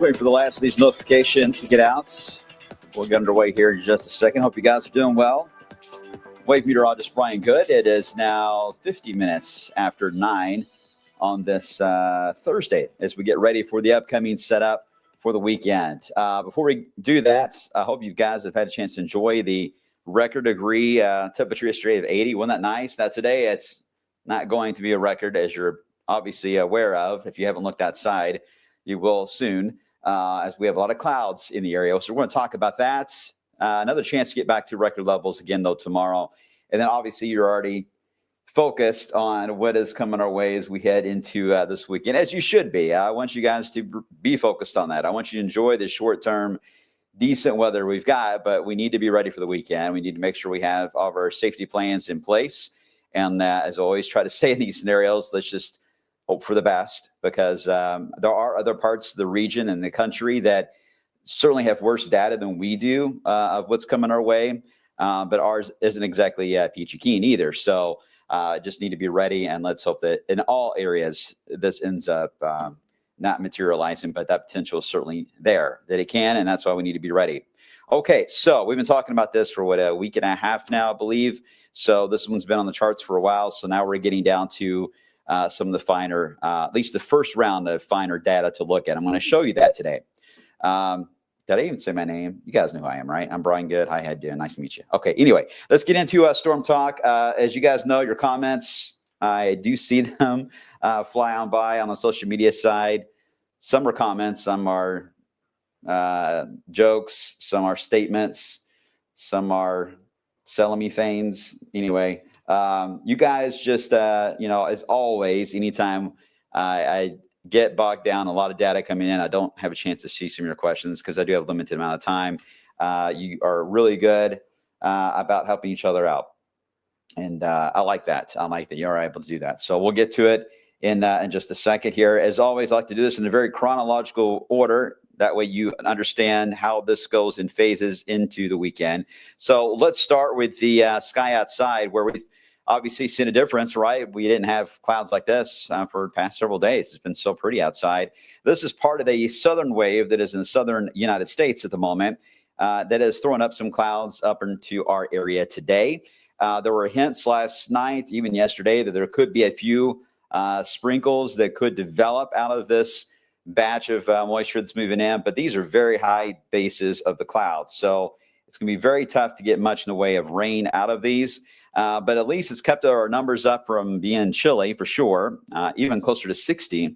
Just waiting for the last of these notifications to get out. We'll get underway here in just a second. Hope you guys are doing well. Wave meteorologist Brian Good. It is now 50 minutes after 9 on this Thursday as we get ready for the upcoming setup for the weekend. Before we do that, I hope you guys have had a chance to enjoy the record degree temperature yesterday of 80. Wasn't that nice? Now today it's not going to be a record, as you're obviously aware of. If you haven't looked outside, you will soon, as we have a lot of clouds in the area. So we're going to talk about that. Another chance to get back to record levels again, though, tomorrow. And then obviously you're already focused on what is coming our way as we head into this weekend, as you should be. I want you guys to be focused on that. I want you to enjoy the short-term decent weather we've got, but we need to be ready for the weekend. We need to make sure we have all of our safety plans in place. And as I always try to say in these scenarios, let's just hope for the best, because there are other parts of the region and the country that certainly have worse data than we do of what's coming our way. But ours isn't exactly peachy keen either. So just need to be ready, and let's hope that in all areas this ends up not materializing, but that potential is certainly there, that it can, and that's why we need to be ready. Okay, so we've been talking about this for a week and a half now, I believe. So this one's been on the charts for a while. So now we're getting down to some of the finer, at least the first round of finer data to look at. I'm going to show you that today. Did I even say my name? You guys know who I am, right? I'm Brian Good. Hi, how you doing? Nice to meet you. Okay, anyway, let's get into Storm Talk. As you guys know, your comments, I do see them fly on by on the social media side. Some are comments, some are jokes, some are statements, some are selling me things. Anyway, you guys just, as always, anytime I get bogged down, a lot of data coming in, I don't have a chance to see some of your questions because I do have a limited amount of time. You are really good about helping each other out. And I like that. I like that you're able to do that. So we'll get to it in just a second here. As always, I like to do this in a very chronological order. That way you understand how this goes in phases into the weekend. So let's start with the sky outside, where we've obviously seen a difference, right? We didn't have clouds like this for the past several days. It's been so pretty outside. This is part of the southern wave that is in the southern United States at the moment that is throwing up some clouds up into our area today. There were hints last night, even yesterday, that there could be a few sprinkles that could develop out of this batch of moisture that's moving in, but these are very high bases of the clouds. So it's going to be very tough to get much in the way of rain out of these. But at least it's kept our numbers up from being chilly for sure, even closer to 60.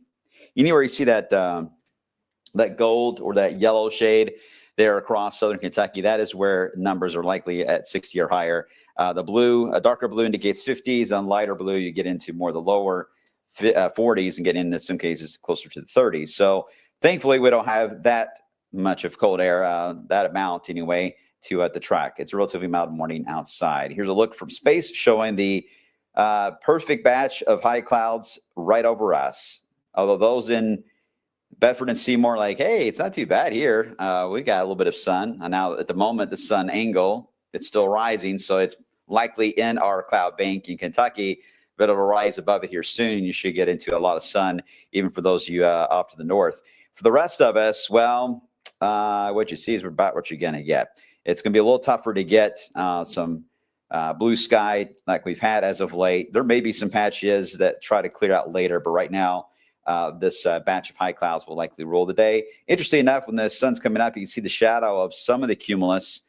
Anywhere you see that that gold or that yellow shade there across southern Kentucky, that is where numbers are likely at 60 or higher. The blue, a darker blue indicates 50s. On lighter blue, you get into more the lower 40s and get into some cases closer to the 30s. So thankfully, we don't have that much of cold air, that amount anyway, to the track. It's a relatively mild morning outside. Here's a look from space showing the perfect batch of high clouds right over us. Although those in Bedford and Seymour, like, hey, it's not too bad here. We got a little bit of sun. And now at the moment, the sun angle, it's still rising. So it's likely in our cloud bank in Kentucky, but it'll rise above it here soon. You should get into a lot of sun, even for those of you off to the north. For the rest of us, well, what you see is about what you're going to get. It's going to be a little tougher to get some blue sky like we've had as of late. There may be some patches that try to clear out later, but right now, this batch of high clouds will likely rule the day. Interesting enough, when the sun's coming up, you can see the shadow of some of the cumulus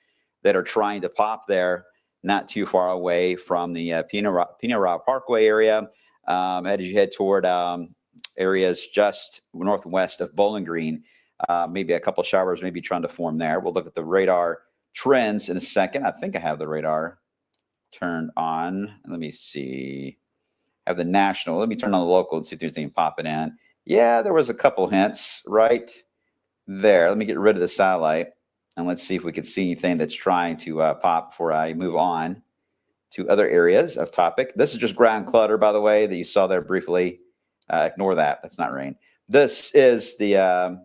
that are trying to pop there, not too far away from the Pino Parkway area. As you head toward areas just northwest of Bowling Green, maybe a couple showers maybe trying to form there. We'll look at the radar trends in a second. I think I have the radar turned on. Let me see. I have the national. Let me turn on the local and see if there's anything popping in. Yeah, there was a couple hints right there. Let me get rid of the satellite, and let's see if we can see anything that's trying to pop before I move on to other areas of topic. This is just ground clutter, by the way, that you saw there briefly. Ignore that. That's not rain. This is the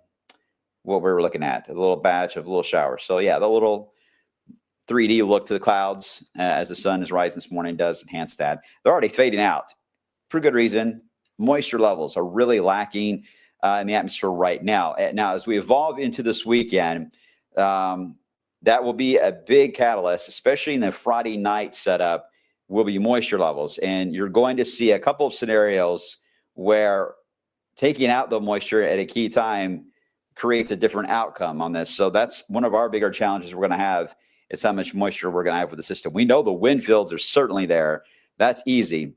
what we were looking at, a little batch of little showers. So, yeah, the little 3D look to the clouds as the sun is rising this morning does enhance that. They're already fading out for good reason. Moisture levels are really lacking. in the atmosphere right now. Now, as we evolve into this weekend, that will be a big catalyst, especially in the Friday night setup, will be moisture levels. And you're going to see a couple of scenarios where taking out the moisture at a key time creates a different outcome on this. So that's one of our bigger challenges we're going to have, is how much moisture we're going to have with the system. We know the wind fields are certainly there. That's easy.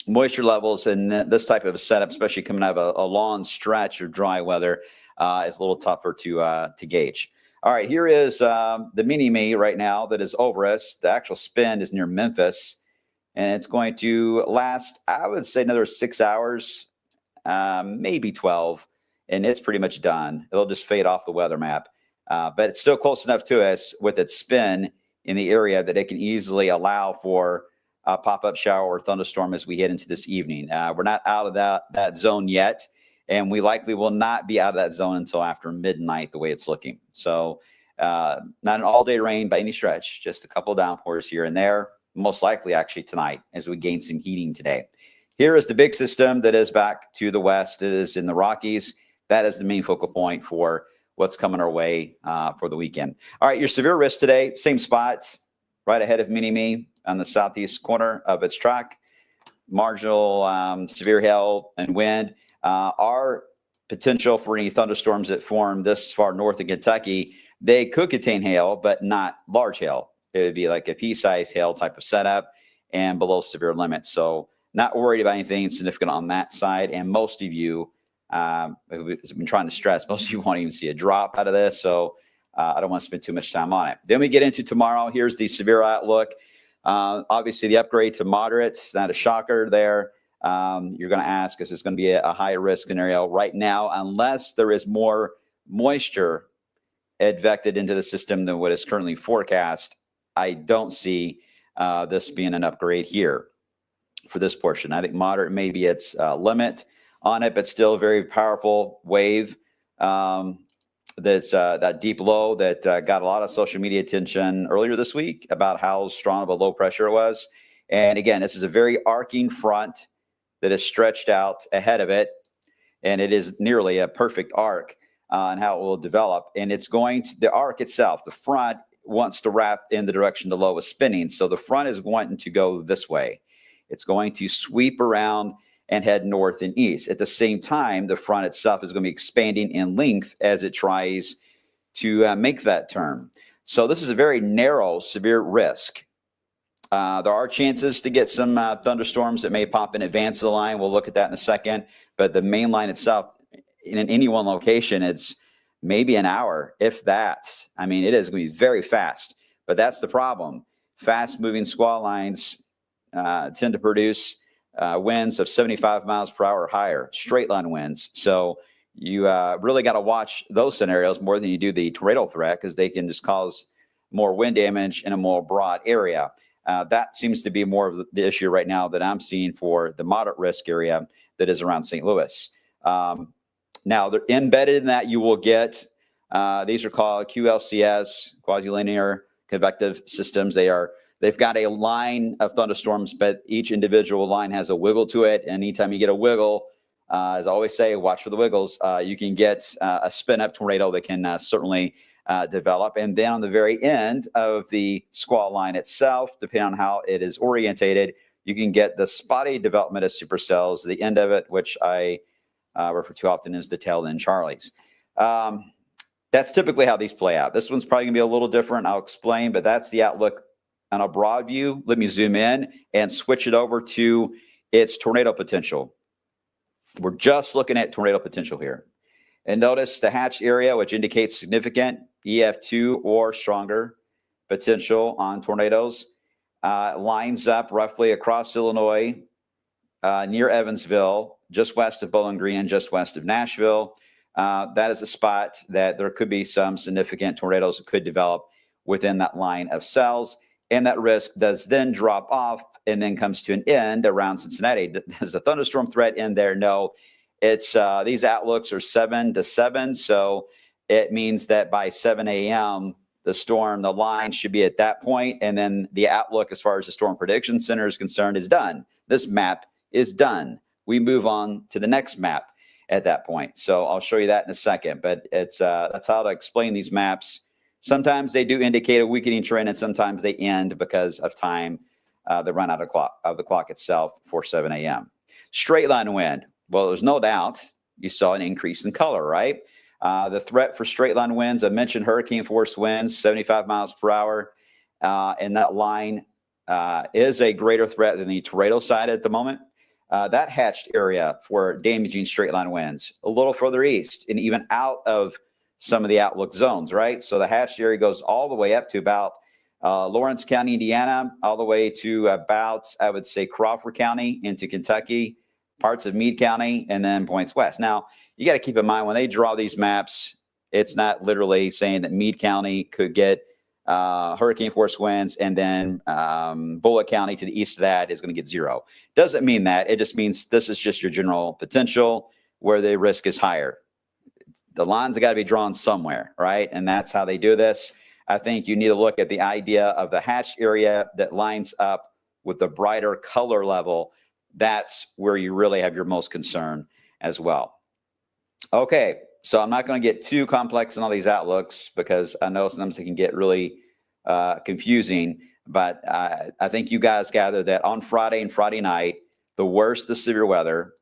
Moisture levels in this type of a setup, especially coming out of a long stretch of dry weather, is a little tougher to gauge. All right, here is the mini-me right now that is over us. The actual spin is near Memphis, and it's going to last, I would say, another 6 hours, maybe 12, and it's pretty much done. It'll just fade off the weather map, but it's still close enough to us with its spin in the area that it can easily allow for a pop-up shower or thunderstorm as we head into this evening. We're not out of that zone yet, and we likely will not be out of that zone until after midnight, the way it's looking. So not an all-day rain by any stretch, just a couple of downpours here and there, most likely actually tonight as we gain some heating today. Here is the big system that is back to the west. It is in the Rockies. That is the main focal point for what's coming our way for the weekend. All right, your severe risk today, same spot, right ahead of Mini-Me on the southeast corner of its track. Marginal severe hail and wind. Our potential for any thunderstorms that form this far north of Kentucky, they could contain hail, but not large hail. It would be like a pea-sized hail type of setup and below severe limits. So not worried about anything significant on that side. And most of you have been trying to stress, most of you won't even see a drop out of this. So I don't want to spend too much time on it. Then we get into tomorrow. Here's the severe outlook. Obviously, the upgrade to moderate, it's not a shocker there. You're going to ask, is this going to be a high risk scenario right now, unless there is more moisture advected into the system than what is currently forecast? I don't see this being an upgrade here for this portion. I think moderate may be its limit on it, but still a very powerful wave. That's that deep low that got a lot of social media attention earlier this week about how strong of a low pressure it was. And again, this is a very arcing front that is stretched out ahead of it, and it is nearly a perfect arc on how it will develop. And it's going to, the arc itself, the front wants to wrap in the direction the low is spinning. So the front is wanting to go this way. It's going to sweep around and head north and east. At the same time, the front itself is going to be expanding in length as it tries to make that turn. So this is a very narrow, severe risk. There are chances to get some thunderstorms that may pop in advance of the line. We'll look at that in a second. But the main line itself, in any one location, it's maybe an hour, if that. I mean, it is going to be very fast. But that's the problem. Fast-moving squall lines tend to produce winds of 75 miles per hour or higher, straight line winds. So you really got to watch those scenarios more than you do the tornado threat, because they can just cause more wind damage in a more broad area. That seems to be more of the issue right now that I'm seeing for the moderate risk area that is around St. Louis. Now, they're embedded in that, you will get, these are called QLCS, quasi-linear convective systems. They've got a line of thunderstorms, but each individual line has a wiggle to it. And anytime you get a wiggle, as I always say, watch for the wiggles, you can get a spin-up tornado that can certainly develop. And then on the very end of the squall line itself, depending on how it is orientated, you can get the spotty development of supercells, the end of it, which I refer to often as the tail end Charlies. That's typically how these play out. This one's probably going to be a little different. I'll explain, but that's the outlook on a broad view. Let me zoom in and switch it over to its tornado potential. We're just looking at tornado potential here. And notice the hatch area, which indicates significant EF2 or stronger potential on tornadoes, lines up roughly across Illinois, near Evansville, just west of Bowling Green, just west of Nashville. That is a spot that there could be some significant tornadoes that could develop within that line of cells. And that risk does then drop off and then comes to an end around Cincinnati. Does a thunderstorm threat end there? No. It's these outlooks are 7 to 7. So it means that by 7 a.m., the line should be at that point. And then the outlook as far as the Storm Prediction Center is concerned is done. This map is done. We move on to the next map. at that point. So I'll show you that in a second, but it's that's how to explain these maps. Sometimes they do indicate a weakening trend, and sometimes they end because of time. They run out of the clock itself for 7 a.m. Straight line wind. Well, there's no doubt you saw an increase in color, right? The threat for straight line winds, I mentioned hurricane force winds, 75 miles per hour. And that line is a greater threat than the tornado side at the moment. That hatched area for damaging straight line winds a little further east and even out of some of the outlook zones, right? So the hatched area goes all the way up to about Lawrence County, Indiana, all the way to about, I would say, Crawford County into Kentucky, parts of Meade County, and then points west. Now, you got to keep in mind when they draw these maps, it's not literally saying that Meade County could get hurricane force winds, and then Bullitt County to the east of that is going to get 0. Doesn't mean that. It just means this is just your general potential where the risk is higher. The lines have got to be drawn somewhere, right? And that's how they do this. I think you need to look at the idea of the hatched area that lines up with the brighter color level. That's where you really have your most concern as well. Okay, so I'm not going to get too complex in all these outlooks because I know sometimes they can get really confusing. But I think you guys gather that on Friday and Friday night, the worst the severe weather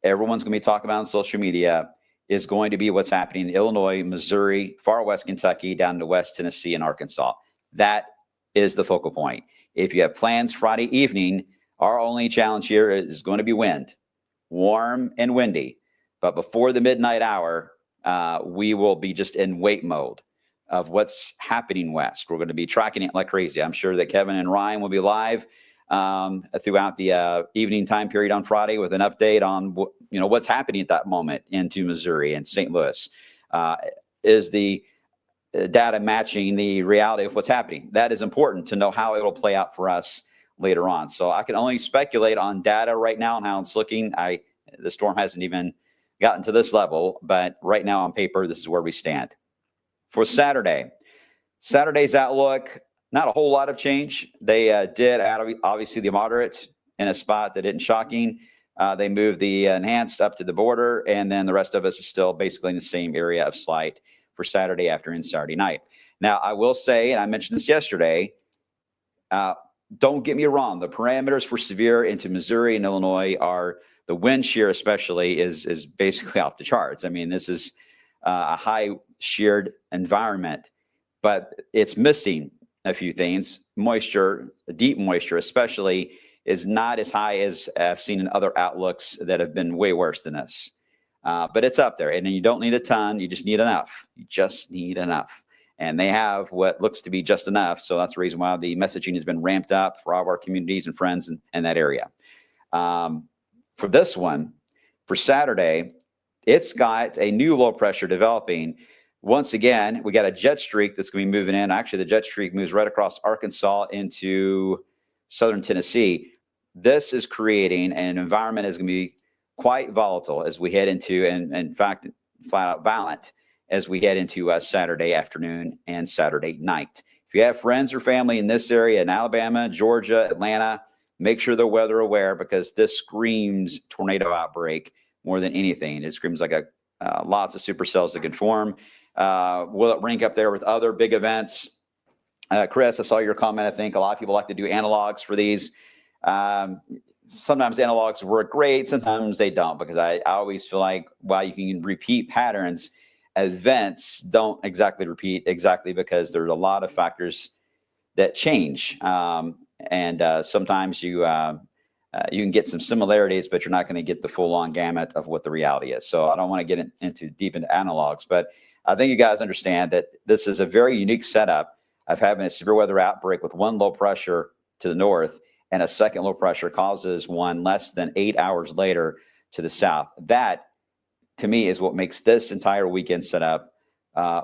everyone's going to be talking about on social media is going to be what's happening in Illinois, Missouri, far west Kentucky, down to West Tennessee and Arkansas. That is the focal point. If you have plans Friday evening, our only challenge here is going to be wind, warm and windy. But before the midnight hour, we will be just in wait mode of what's happening west. We're going to be tracking it like crazy. I'm sure that Kevin and Ryan will be live throughout the evening time period on Friday with an update on what's happening at that moment into Missouri and St. Louis. Is the data matching the reality of what's happening? That is important to know how it'll play out for us later on. So I can only speculate on data right now and how it's looking. The storm hasn't even gotten to this level, but right now on paper, this is where we stand. For Saturday's outlook, not a whole lot of change. They did add, obviously, the moderate in a spot that isn't shocking. They moved the enhanced up to the border, and then the rest of us is still basically in the same area of slight for Saturday afternoon, Saturday night. Now, I will say, and I mentioned this yesterday, don't get me wrong, the parameters for severe into Missouri and Illinois are, the wind shear especially is basically off the charts. I mean, this is a high sheared environment, but it's missing a few things. Moisture, deep moisture especially, is not as high as I've seen in other outlooks that have been way worse than this. But it's up there, and you don't need a ton. You just need enough. You just need enough. And they have what looks to be just enough. So that's the reason why the messaging has been ramped up for all of our communities and friends in that area. For this one, for Saturday, it's got a new low pressure developing. Once again, we got a jet streak that's going to be moving in. Actually, the jet streak moves right across Arkansas into southern Tennessee. This is creating an environment that's going to be quite volatile as we head into, and in fact, flat out violent as we head into Saturday afternoon and Saturday night. If you have friends or family in this area, in Alabama, Georgia, Atlanta, make sure they're weather aware, because this screams tornado outbreak more than anything. It screams like lots of supercells that can form. Will it rank up there with other big events? Chris, I saw your comment. I think a lot of people like to do analogs for these. Sometimes analogs work great. Sometimes they don't, because I always feel like while you can repeat patterns, events don't exactly repeat exactly, because there's a lot of factors that change. And sometimes you can get some similarities, but you're not going to get the full-on gamut of what the reality is. So I don't want to get deep into analogs, but I think you guys understand that this is a very unique setup of having a severe weather outbreak with one low pressure to the north and a second low pressure causes one less than 8 hours later to the south. That, to me, is what makes this entire weekend setup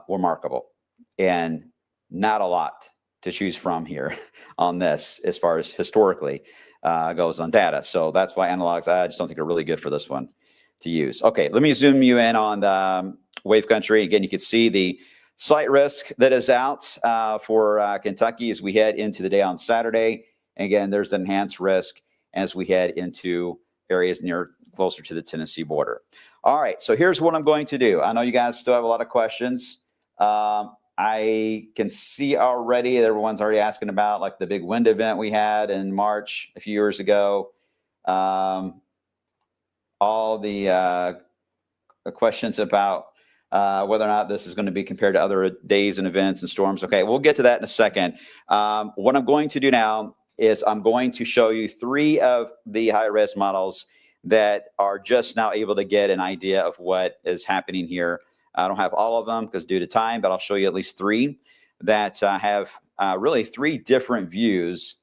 remarkable, and not a lot to choose from here on this as far as historically goes on data. So that's why analogs, I just don't think are really good for this one to use. Okay, let me zoom you in on the wave country. Again, you can see the slight risk that is out for Kentucky as we head into the day on Saturday. Again, there's an enhanced risk as we head into areas closer to the Tennessee border. All right, so here's what I'm going to do. I know you guys still have a lot of questions. I can see already that everyone's already asking about like the big wind event we had in March a few years ago. All the questions about whether or not this is going to be compared to other days and events and storms. Okay, we'll get to that in a second. What I'm going to do now is I'm going to show you 3 of the high-res models that are just now able to get an idea of what is happening here. I don't have all of them because due to time, but I'll show you at least 3 that have really 3 different views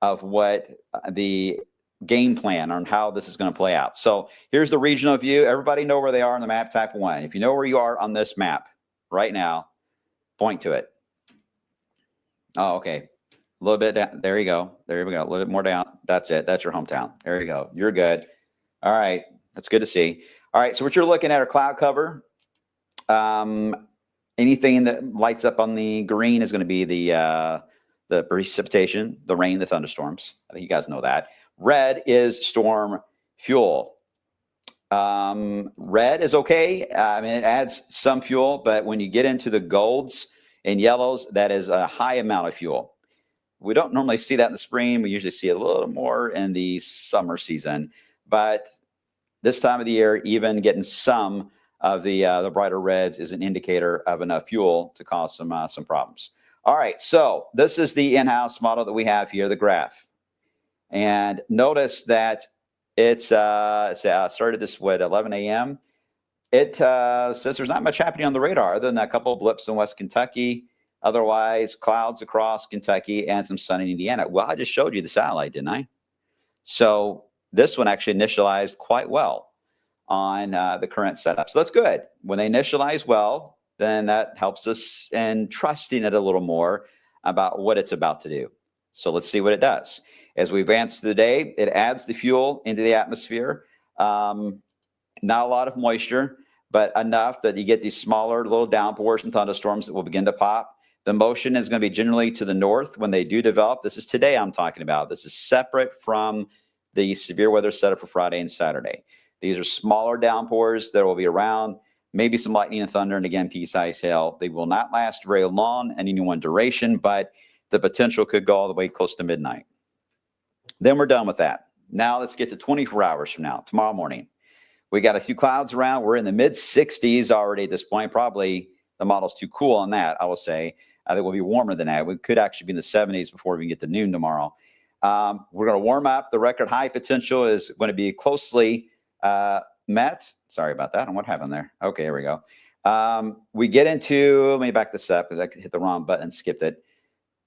of what the game plan on how this is going to play out. So here's the regional view. Everybody know where they are on the map, type 1. If you know where you are on this map right now, point to it. Oh, okay. A little bit down. There you go. There we go. A little bit more down. That's it. That's your hometown. There you go. You're good. All right. That's good to see. All right. So what you're looking at are cloud cover. Anything that lights up on the green is going to be the precipitation, the rain, the thunderstorms. I think you guys know that. Red is storm fuel. Red is okay. I mean, it adds some fuel, but when you get into the golds and yellows, that is a high amount of fuel. We don't normally see that in the spring. We usually see it a little more in the summer season, but this time of the year, even getting some of the brighter reds is an indicator of enough fuel to cause some problems. All right, so this is the in-house model that we have here, the graph. And notice that it's started this at 11 a.m. It says there's not much happening on the radar other than a couple of blips in West Kentucky. Otherwise, clouds across Kentucky and some sun in Indiana. Well, I just showed you the satellite, didn't I? So this one actually initialized quite well on the current setup. So that's good. When they initialize well, then that helps us in trusting it a little more about what it's about to do. So let's see what it does. As we advance through the day, it adds the fuel into the atmosphere. Not a lot of moisture, but enough that you get these smaller little downpours and thunderstorms that will begin to pop. The motion is going to be generally to the north when they do develop. This is today I'm talking about. This is separate from the severe weather setup for Friday and Saturday. These are smaller downpours that will be around, maybe some lightning and thunder, and again, pea-sized hail. They will not last very long in any one duration, but the potential could go all the way close to midnight. Then we're done with that. Now let's get to 24 hours from now, tomorrow morning. We got a few clouds around. We're in the mid-60s already at this point. Probably the model's too cool on that, I will say. I think we'll be warmer than that. We could actually be in the 70s before we get to noon tomorrow. We're going to warm up. The record high potential is going to be closely met. Sorry about that. And what happened there? Okay, here we go. We get into, let me back this up because I hit the wrong button and skipped it.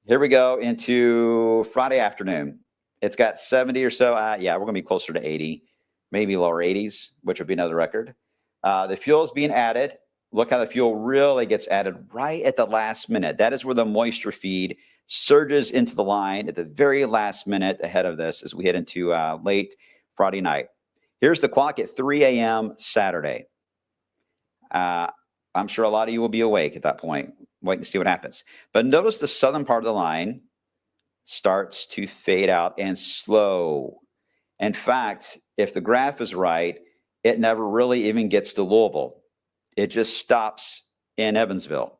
Here we go into Friday afternoon. It's got 70 or so. Yeah, we're going to be closer to 80, maybe lower 80s, which would be another record. The fuel is being added. Look how the fuel really gets added right at the last minute. That is where the moisture feed surges into the line at the very last minute ahead of this as we head into late Friday night. Here's the clock at 3 a.m. Saturday. I'm sure a lot of you will be awake at that point, waiting to see what happens. But notice the southern part of the line starts to fade out and slow. In fact, if the graph is right, it never really even gets to Louisville. It just stops in Evansville,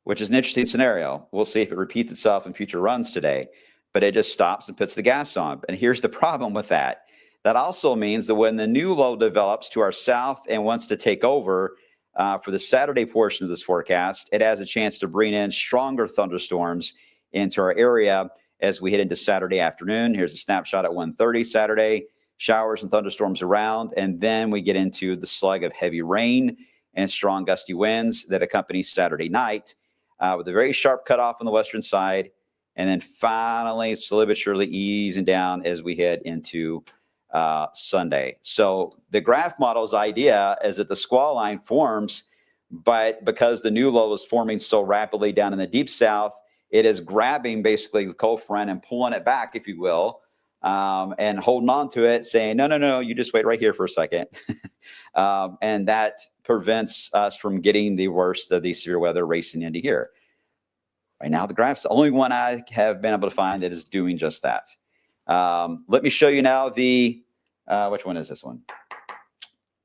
which is an interesting scenario. We'll see if it repeats itself in future runs today, but it just stops and puts the gas on. And here's the problem with that. That also means that when the new low develops to our south and wants to take over for the Saturday portion of this forecast, it has a chance to bring in stronger thunderstorms into our area as we head into Saturday afternoon. Here's a snapshot at 1:30 Saturday. Showers and thunderstorms around, and then we get into the slug of heavy rain and strong gusty winds that accompany Saturday night with a very sharp cutoff on the western side, and then finally slowly but surely easing down as we head into Sunday. So the graph model's idea is that the squall line forms, but because the new low is forming so rapidly down in the deep south, it is grabbing basically the cold front and pulling it back, if you will, and holding on to it, saying, no, you just wait right here for a second. And that prevents us from getting the worst of the severe weather racing into here. Right now, the graph's the only one I have been able to find that is doing just that. Let me show you now the Which one is this one?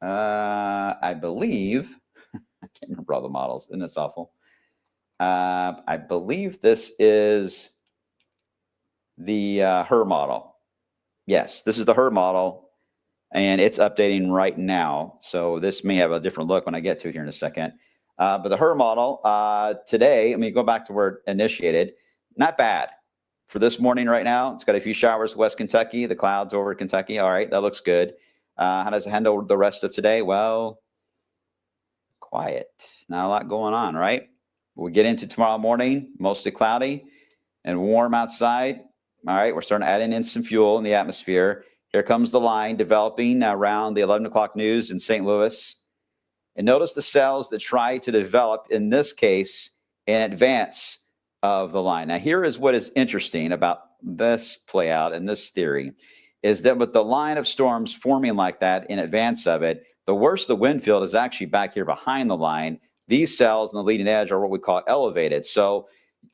I believe, I can't remember all the models. Isn't this awful? I believe this is the HER model. Yes, this is the HER model, and it's updating right now. So this may have a different look when I get to it here in a second. But the HER model today, I mean, go back to where it initiated. Not bad for this morning right now. It's got a few showers west Kentucky, the clouds over Kentucky. All right, that looks good. How does it handle the rest of today? Well, quiet. Not a lot going on, right? We get into tomorrow morning, mostly cloudy and warm outside. All right, we're starting to add in some fuel in the atmosphere. Here comes the line developing around the 11 o'clock news in St. Louis. And notice the cells that try to develop, in this case, in advance of the line. Now, here is what is interesting about this play out and this theory, is that with the line of storms forming like that in advance of it, the worst of the wind field is actually back here behind the line. These cells in the leading edge are what we call elevated. So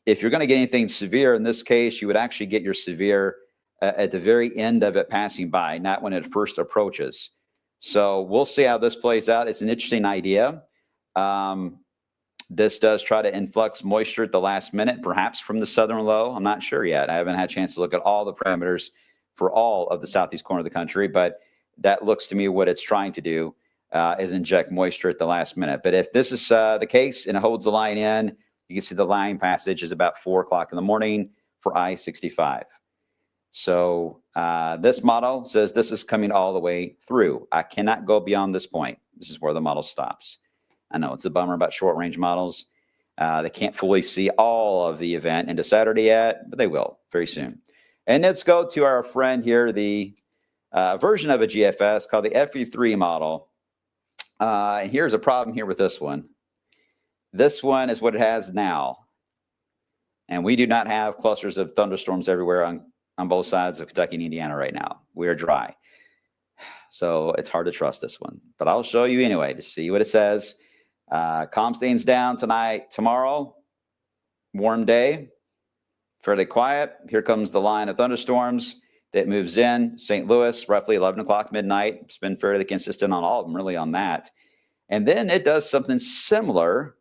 if you're going to get anything severe in this case, you would actually get your severe at the very end of it passing by, not when it first approaches. So we'll see how this plays out. It's an interesting idea. This does try to influx moisture at the last minute, perhaps from the southern low. I'm not sure yet. I haven't had a chance to look at all the parameters for all of the southeast corner of the country, but that looks to me what it's trying to do is inject moisture at the last minute. But if this is the case and it holds the line in, you can see the line passage is about 4 o'clock in the morning for I-65. So this model says this is coming all the way through. I cannot go beyond this point. This is where the model stops. I know it's a bummer about short range models. They can't fully see all of the event into Saturday yet, but they will very soon. And let's go to our friend here, the version of a GFS called the FE3 model. And here's a problem here with this one. This one is what it has now. And we do not have clusters of thunderstorms everywhere on both sides of Kentucky and Indiana right now. We are dry. So it's hard to trust this one. But I'll show you anyway to see what it says. Calm stains down tonight, tomorrow. Warm day. Fairly quiet. Here comes the line of thunderstorms that moves in. St. Louis, roughly 11 o'clock midnight. It's been fairly consistent on all of them, really, on that. And then it does something similar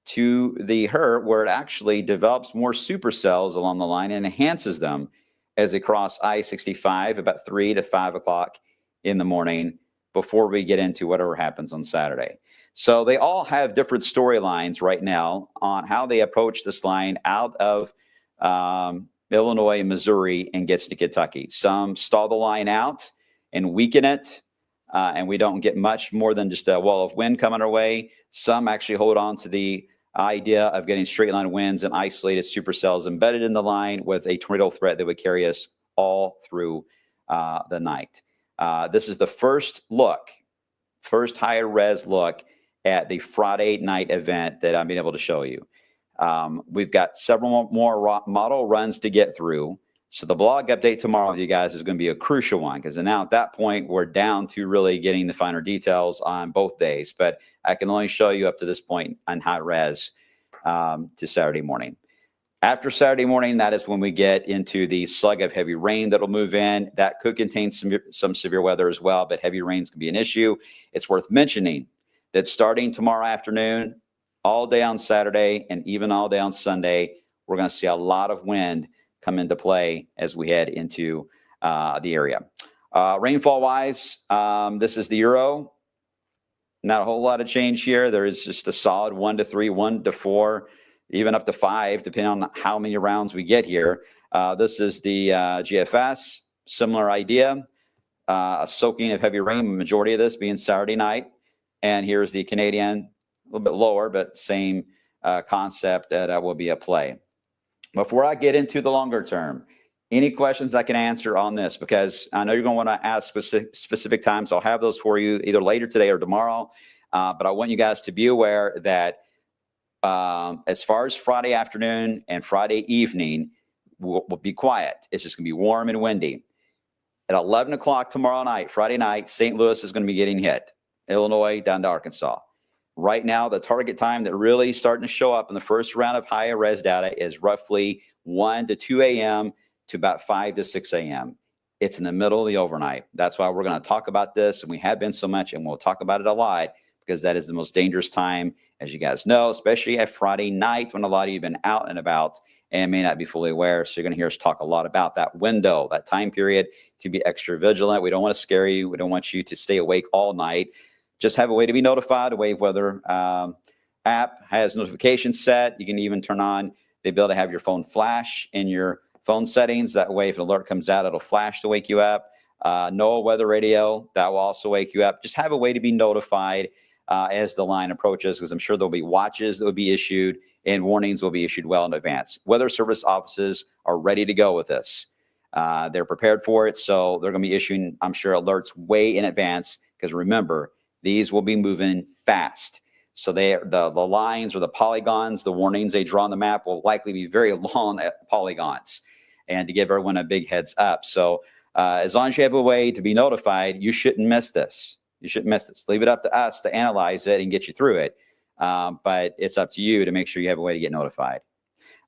to the HER, where it actually develops more supercells along the line and enhances them as they cross I-65 about 3 to 5 o'clock in the morning before we get into whatever happens on Saturday. So they all have different storylines right now on how they approach this line out of Illinois, Missouri, and gets to Kentucky. Some stall the line out and weaken it, and we don't get much more than just a wall of wind coming our way. Some actually hold on to the idea of getting straight line winds and isolated supercells embedded in the line with a tornado threat that would carry us all through the night. This is the first higher res look at the Friday night event that I'm being able to show you. We've got several more model runs to get through. So the blog update tomorrow with you guys is going to be a crucial one, because now at that point, we're down to really getting the finer details on both days. But I can only show you up to this point on high res to Saturday morning. After Saturday morning, that is when we get into the slug of heavy rain that will move in. That could contain some severe weather as well, but heavy rains can be an issue. It's worth mentioning that starting tomorrow afternoon, all day on Saturday, and even all day on Sunday, we're going to see a lot of wind come into play as we head into the area. Rainfall-wise, this is the Euro. Not a whole lot of change here. There is just a solid 1 to 3, 1 to 4, even up to 5, depending on how many rounds we get here. This is the GFS, similar idea. A soaking of heavy rain, majority of this being Saturday night. And here's the Canadian, a little bit lower, but same concept that will be at play. Before I get into the longer term, any questions I can answer on this, because I know you're going to want to ask specific times. I'll have those for you either later today or tomorrow. But I want you guys to be aware that as far as Friday afternoon and Friday evening, we'll be quiet. It's just going to be warm and windy. At 11 o'clock tomorrow night, Friday night, St. Louis is going to be getting hit. Illinois down to Arkansas. Right now, the target time that really is starting to show up in the first round of higher res data is roughly 1 to 2 a.m. to about 5 to 6 a.m. it's in the middle of the overnight. That's why we're going to talk about this, and we have been so much, and we'll talk about it a lot, because that is the most dangerous time, as you guys know, especially at Friday night when a lot of you have been out and about and may not be fully aware. So you're going to hear us talk a lot about that window, that time period, to be extra vigilant. We don't want to scare you. We don't want you to stay awake all night. Just have a way to be notified. A wave weather app has notifications set. You can even turn on the ability to have your phone flash in your phone settings. That way, if an alert comes out, it'll flash to wake you up. NOAA weather radio, that will also wake you up. Just have a way to be notified as the line approaches, because I'm sure there'll be watches that will be issued and warnings will be issued well in advance. Weather service offices are ready to go with this. They're prepared for it, so they're going to be issuing, I'm sure, alerts way in advance, because remember, these will be moving fast. So the lines or the polygons, the warnings they draw on the map will likely be very long polygons, and to give everyone a big heads up. So as long as you have a way to be notified, you shouldn't miss this. You shouldn't miss this. Leave it up to us to analyze it and get you through it. But it's up to you to make sure you have a way to get notified.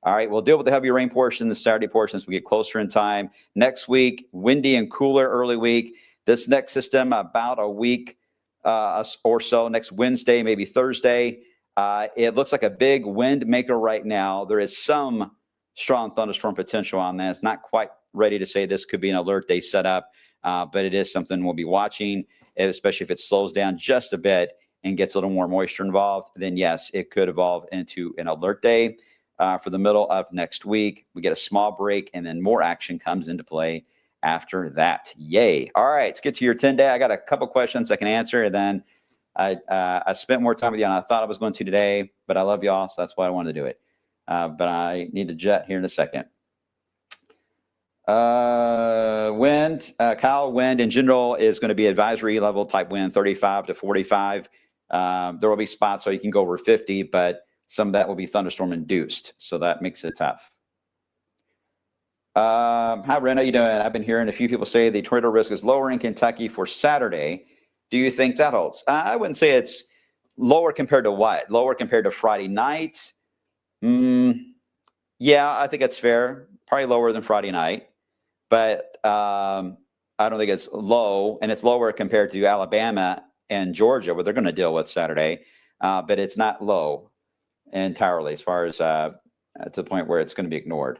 All right, we'll deal with the heavy rain portion, the Saturday portion, as we get closer in time. Next week, windy and cooler early week. This next system, about a week or so, next Wednesday, maybe Thursday. It looks like a big wind maker right now. There is some strong thunderstorm potential on this. Not quite ready to say this could be an alert they set up, but it is something we'll be watching, especially if it slows down just a bit and gets a little more moisture involved. Then yes, it could evolve into an alert day for the middle of next week. We get a small break, and then more action comes into play after that. Yay. All right, let's get to your 10-day. I got a couple questions I can answer, and then I spent more time with you than I thought I was going to today, but I love y'all, so that's why I wanted to do it. But I need to jet here in a second. Wind, Kyle, wind in general is going to be advisory level type wind, 35 to 45. There will be spots where you can go over 50, but some of that will be thunderstorm induced, so that makes it tough. Hi, Ren, how you doing? I've been hearing a few people say the tornado risk is lower in Kentucky for Saturday. Do you think that holds? I wouldn't say it's lower compared to what? Lower compared to Friday night? Yeah, I think that's fair. Probably lower than Friday night, but I don't think it's low, and it's lower compared to Alabama and Georgia, what they're going to deal with Saturday, but it's not low entirely as far as to the point where it's going to be ignored.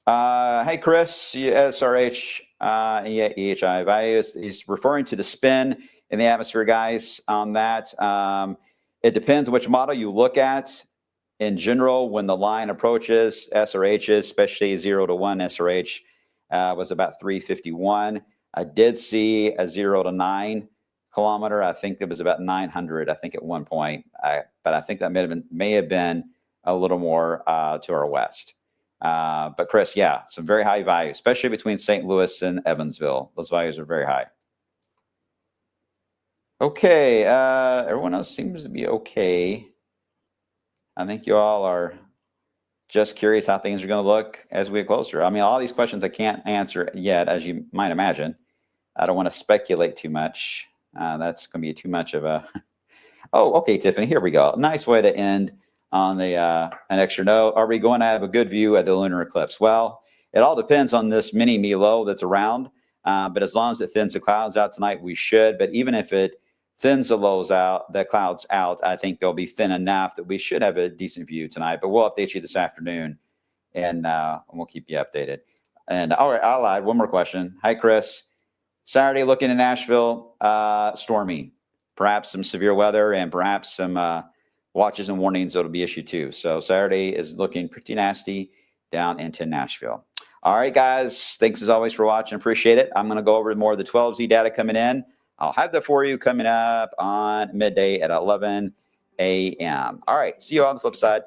Hey, Chris, SRH, EHI values. He's referring to the spin in the atmosphere, guys, on that. It depends which model you look at. In general, when the line approaches SRHs, especially 0 to 1 SRH, was about 351. I did see a 0 to 9 kilometer. I think it was about 900, I think, at one point. But I think that may have been a little more to our west. But Chris, yeah, some very high values, especially between St. Louis and Evansville. Those values are very high. Okay, everyone else seems to be okay. I think you all are just curious how things are going to look as we get closer. I mean, all these questions I can't answer yet, as you might imagine. I don't want to speculate too much. That's going to be too much of a... Oh, okay, Tiffany, here we go. Nice way to end on the an extra note. Are we going to have a good view of the lunar eclipse? Well, it all depends on this mini me low that's around. But as long as it thins the clouds out tonight, we should. But even if it thins the clouds out, I think they'll be thin enough that we should have a decent view tonight. But we'll update you this afternoon, and we'll keep you updated. And all right, I'll add one more question. Hi, Chris. Saturday looking in Nashville, stormy. Perhaps some severe weather and perhaps some watches and warnings that'll be issued too. So Saturday is looking pretty nasty down into Nashville. All right, guys. Thanks as always for watching. Appreciate it. I'm going to go over more of the 12Z data coming in. I'll have that for you coming up on midday at 11 a.m. All right. See you on the flip side.